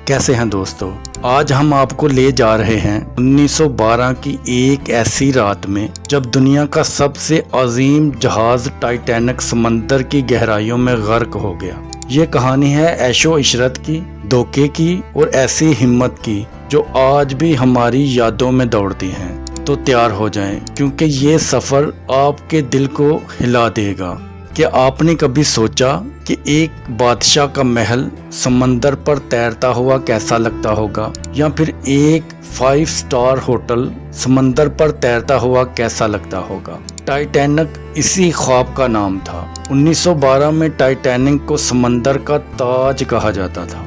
کیسے ہیں دوستو؟ آج ہم آپ کو لے جا رہے ہیں 1912 کی ایک ایسی رات میں جب دنیا کا سب سے عظیم جہاز ٹائٹینک سمندر کی گہرائیوں میں غرق ہو گیا۔ یہ کہانی ہے عیش و عشرت کی، دھوکے کی اور ایسی ہمت کی جو آج بھی ہماری یادوں میں دوڑتی ہیں۔ تو تیار ہو جائیں کیونکہ یہ سفر آپ کے دل کو ہلا دے گا۔ کیا آپ نے کبھی سوچا کہ ایک بادشاہ کا محل سمندر پر تیرتا ہوا کیسا لگتا ہوگا، یا پھر ایک 5 اسٹار ہوٹل سمندر پر تیرتا ہوا کیسا لگتا ہوگا؟ ٹائٹینک اسی خواب کا نام تھا۔ 1912 میں ٹائٹینک کو سمندر کا تاج کہا جاتا تھا،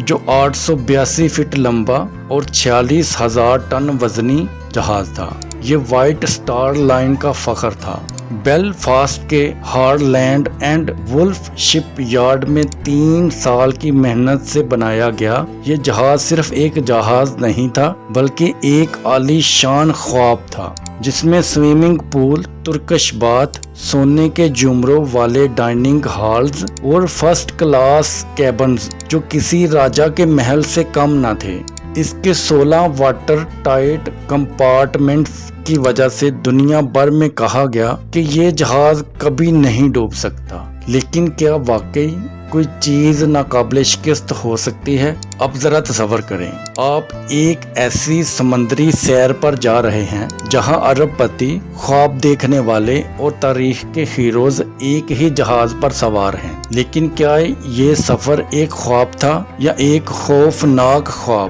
جو 882 فٹ لمبا اور 46,000 ٹن وزنی جہاز تھا۔ یہ وائٹ سٹار لائن کا فخر تھا۔ بیلفاسٹ کے Harland and Wolff shipyard میں 3 سال کی محنت سے بنایا گیا یہ جہاز صرف ایک جہاز نہیں تھا، بلکہ ایک عالی شان خواب تھا، جس میں سوئمنگ پول، ترکش باتھ، سونے کے جمروں والے ڈائننگ ہالز اور فرسٹ کلاس کیبنز جو کسی راجا کے محل سے کم نہ تھے۔ اس کے 16 واٹر ٹائٹ کمپارٹمنٹس کی وجہ سے دنیا بھر میں کہا گیا کہ یہ جہاز کبھی نہیں ڈوب سکتا۔ لیکن کیا واقعی کوئی چیز ناقابل شکست ہو سکتی ہے؟ اب ذرا تصور کریں، آپ ایک ایسی سمندری سیر پر جا رہے ہیں جہاں ارب پتی، خواب دیکھنے والے اور تاریخ کے ہیروز ایک ہی جہاز پر سوار ہیں۔ لیکن کیا یہ سفر ایک خواب تھا یا ایک خوفناک خواب؟